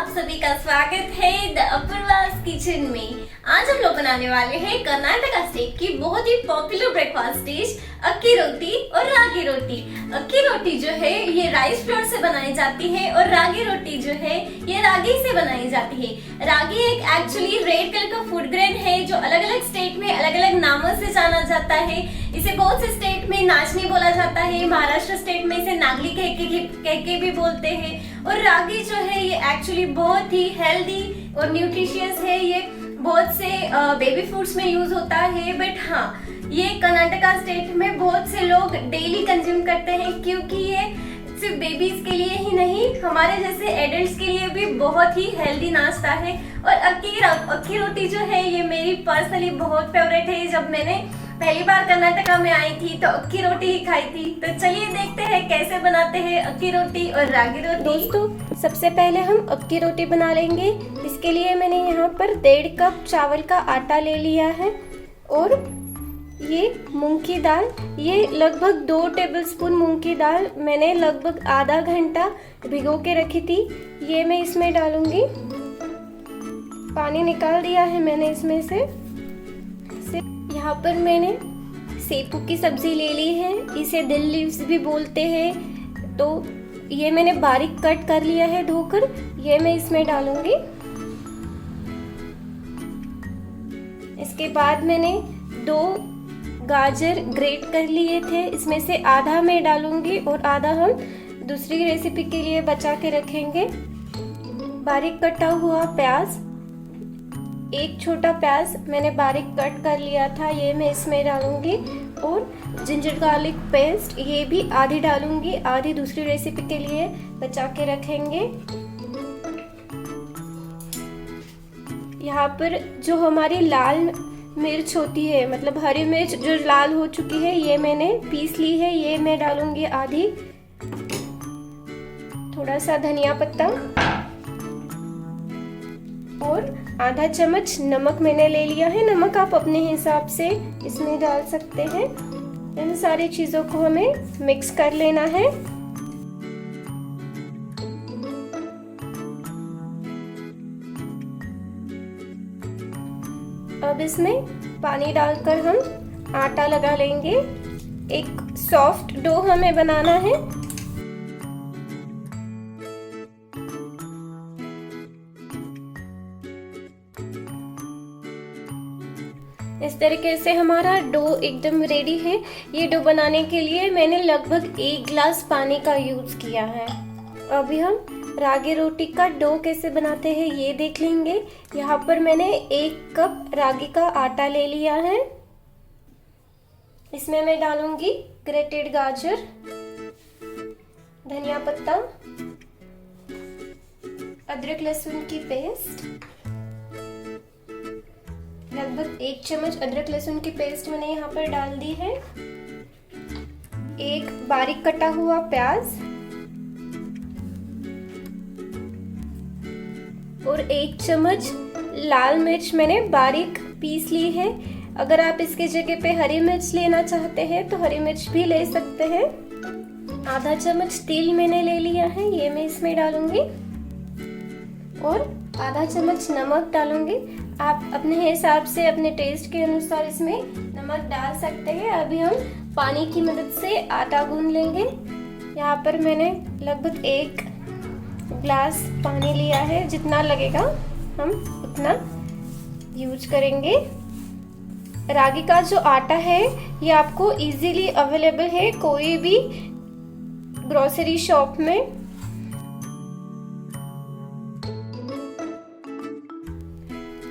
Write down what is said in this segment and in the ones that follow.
आप सभी का स्वागत है द अपूर्वास किचन में। आज हम लोग बनाने वाले हैं कर्नाटका स्टेट की बहुत ही पॉपुलर ब्रेकफास्ट डिश अक्की रोटी और रागी रोटी। अक्की रोटी जो है ये राइस फ्लोर से बनाई जाती है और रागी रोटी जो है ये रागी से बनाई जाती है। रागी एक एक्चुअली रेड कलर का फूड ग्रेन है जो अलग अलग स्टेट में अलग अलग नामों से जाना जाता है। इसे बहुत से स्टेट में नाचनी बोला जाता है, महाराष्ट्र स्टेट में इसे नागली कह के भी बोलते हैं। और रागी जो है ये एक्चुअली बहुत ही हेल्दी और न्यूट्रिशियस है। ये बहुत से बेबी फूड्स में यूज होता है, बट हाँ ये कर्नाटका स्टेट में बहुत से लोग डेली कंज्यूम करते हैं क्योंकि ये सिर्फ बेबीज के लिए ही नहीं हमारे जैसे एडल्ट्स के लिए भी बहुत ही हेल्दी नाश्ता है। और अक्की रोटी जो है ये मेरी पर्सनली बहुत फेवरेट है। जब मैंने पहली बार कर्नाटका में आई थी तो अक्की रोटी ही खाई थी। तो चलिए देखते हैं कैसे बनाते हैं अक्की रोटी और रागी रोटी। दोस्तों सबसे पहले हम अक्की रोटी बना लेंगे। इसके लिए मैंने यहाँ पर 1.5 कप चावल का आटा ले लिया है और ये मूंग की दाल, ये लगभग 2 टेबलस्पून मूंग की दाल मैंने लगभग आधा घंटा भिगो के रखी थी। ये मैं इसमें डालूंगी। पानी निकाल दिया है मैंने इसमें से। यहाँ पर मैंने सेपू की सब्जी ले ली है, इसे दिल लीव्स भी बोलते हैं। तो ये मैंने बारीक कट कर लिया है धोकर, ये मैं इसमें डालूंगी। इसके बाद मैंने 2 गाजर ग्रेट कर लिए थे, इसमें से आधा मैं डालूंगी और आधा हम दूसरी रेसिपी के लिए बचा के रखेंगे। बारीक कटा हुआ प्याज, 1 छोटा प्याज मैंने बारीक कट कर लिया था, ये मैं इसमें डालूंगी। और जिंजर गार्लिक पेस्ट ये भी आधी डालूंगी, आधी दूसरी रेसिपी के लिए बचा के रखेंगे। यहाँ पर जो हमारी लाल मिर्च होती है, मतलब हरी मिर्च जो लाल हो चुकी है, ये मैंने पीस ली है, ये मैं डालूंगी आधी। थोड़ा सा धनिया पत्ता और आधा चम्मच नमक मैंने ले लिया है। नमक आप अपने हिसाब से इसमें डाल सकते हैं। इन सारी चीजों को हमें मिक्स कर लेना है। अब इसमें पानी डालकर हम आटा लगा लेंगे। एक सॉफ्ट डो हमें बनाना है। इस तरीके से हमारा डो एकदम रेडी है। ये डो बनाने के लिए मैंने लगभग 1 गिलास पानी का यूज किया है। अभी हम रागी रोटी का डो कैसे बनाते हैं ये देख लेंगे। यहाँ पर मैंने 1 कप रागी का आटा ले लिया है। इसमें मैं डालूंगी ग्रेटेड गाजर, धनिया पत्ता, अदरक लहसुन की पेस्ट, लगभग 1 चम्मच अदरक लहसुन की पेस्ट मैंने यहाँ पर डाल दी है। 1 बारीक कटा हुआ प्याज और 1 चम्मच लाल मिर्च मैंने बारीक पीस ली है। अगर आप इसके जगह पे हरी मिर्च लेना चाहते हैं तो हरी मिर्च भी ले सकते हैं। आधा चम्मच तिल मैंने ले लिया है, ये मैं इसमें डालूंगी और आधा चम्मच नमक डालूंगी। आप अपने हिसाब से अपने टेस्ट के अनुसार इसमें नमक डाल सकते हैं। अभी हम पानी की मदद से आटा गूंद लेंगे। यहाँ पर मैंने लगभग 1 ग्लास पानी लिया है, जितना लगेगा हम उतना यूज करेंगे। रागी का जो आटा है ये आपको इजीली अवेलेबल है कोई भी ग्रोसरी शॉप में।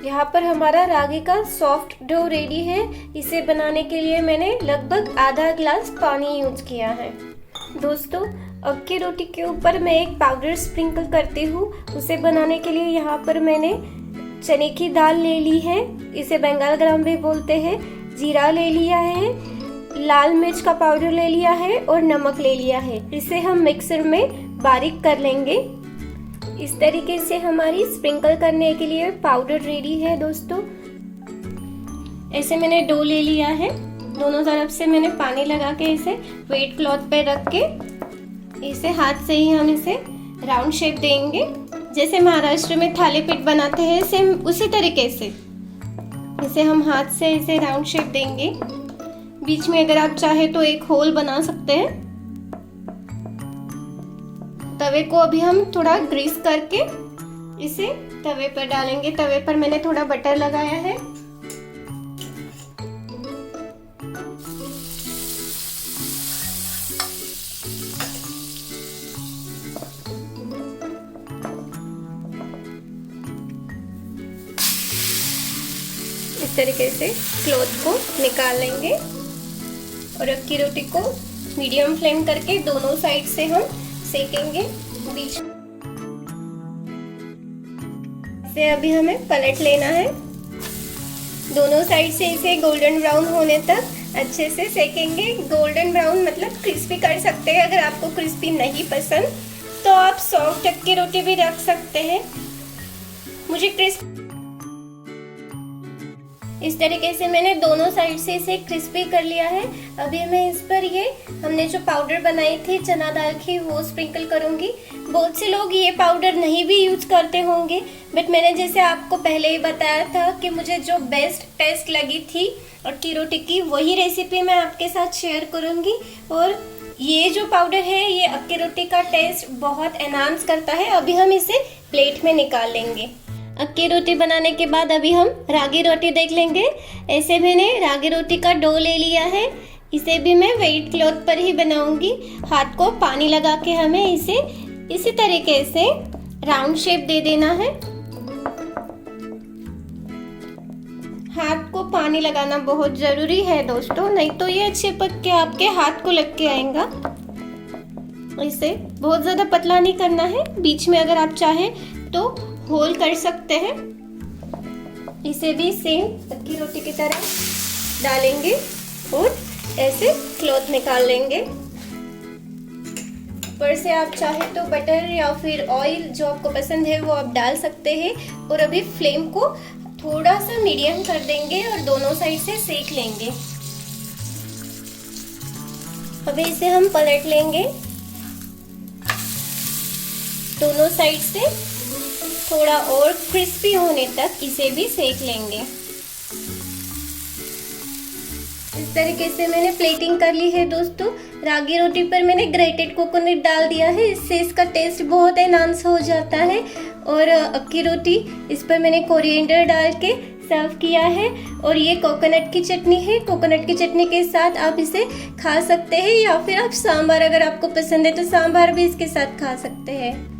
यहाँ पर हमारा रागी का सॉफ्ट डो रेडी है। इसे बनाने के लिए मैंने लगभग आधा गिलास पानी यूज किया है। दोस्तों अक्की रोटी के ऊपर मैं एक पाउडर स्प्रिंकल करती हूँ। उसे बनाने के लिए यहाँ पर मैंने चने की दाल ले ली है, इसे बंगाल ग्राम भी बोलते हैं। जीरा ले लिया है, लाल मिर्च का पाउडर ले लिया है और नमक ले लिया है। इसे हम मिक्सर में बारीक कर लेंगे। इस तरीके से हमारी स्प्रिंकल करने के लिए पाउडर रेडी है। दोस्तों ऐसे मैंने डो ले लिया है, दोनों तरफ से मैंने पानी लगा के इसे वेट क्लॉथ पे रख के इसे हाथ से ही हम इसे राउंड शेप देंगे। जैसे महाराष्ट्र में थालीपीठ बनाते हैं सेम उसी तरीके से इसे हम हाथ से इसे राउंड शेप देंगे। बीच में अगर आप चाहे तो एक होल बना सकते हैं। तवे को अभी हम थोड़ा ग्रीस करके इसे तवे पर डालेंगे। तवे पर मैंने थोड़ा बटर लगाया है। इस तरीके से क्लॉथ को निकाल लेंगे और अक्की रोटी को मीडियम फ्लेम करके दोनों साइड से हम सेकेंगे। बीच से अभी हमें पलट लेना है। दोनों साइड से इसे गोल्डन ब्राउन होने तक अच्छे से सेकेंगे। गोल्डन ब्राउन मतलब क्रिस्पी कर सकते हैं। अगर आपको क्रिस्पी नहीं पसंद तो आप सॉफ्ट अक्की रोटी भी रख सकते हैं। मुझे क्रिस्प इस तरीके से मैंने दोनों साइड से इसे क्रिस्पी कर लिया है। अभी मैं इस पर ये हमने जो पाउडर बनाई थी चना दाल की वो स्प्रिंकल करूंगी। बहुत से लोग ये पाउडर नहीं भी यूज करते होंगे, बट मैंने जैसे आपको पहले ही बताया था कि मुझे जो बेस्ट टेस्ट लगी थी अक्की रोटी की वही रेसिपी मैं आपके साथ शेयर करूंगी। और ये जो पाउडर है ये अक्की रोटी का टेस्ट बहुत एनहांस करता है। अभी हम इसे प्लेट में निकाल लेंगे। अक्की रोटी बनाने के बाद अभी हम रागी रोटी देख लेंगे। ऐसे मैंने रागी रोटी का डो ले लिया है। इसे भी मैं वेट क्लॉथ पर ही बनाऊंगी। हाथ को पानी लगा के हमें इसे इसी तरीके से राउंड शेप दे देना है। हाथ को पानी लगाना बहुत जरूरी है दोस्तों, नहीं तो ये चिपक के आपके हाथ को लग के आएगा। इसे बहुत ज्यादा पतला नहीं करना है। बीच में अगर आप चाहें तो होल कर सकते हैं। इसे भी सेम अक्की रोटी की तरह डालेंगे और ऐसे क्लॉथ निकाल लेंगे। ऊपर से आप चाहे तो बटर या फिर ऑयल जो आपको पसंद है वो आप डाल सकते हैं। और अभी फ्लेम को थोड़ा सा मीडियम कर देंगे और दोनों साइड से सेक लेंगे। अभी इसे हम पलट लेंगे। दोनों साइड से थोड़ा और क्रिस्पी होने तक इसे भी सेक लेंगे। इस तरीके से मैंने प्लेटिंग कर ली है दोस्तों। रागी रोटी पर मैंने ग्रेटेड कोकोनट डाल दिया है, इससे इसका टेस्ट बहुत एनहांस हो जाता है। और अक्की रोटी इस पर मैंने कोरिएंडर डाल के सर्व किया है। और ये कोकोनट की चटनी है। कोकोनट की चटनी के साथ आप इसे खा सकते हैं या फिर आप सांभर अगर आपको पसंद है तो सांभर भी इसके साथ खा सकते हैं।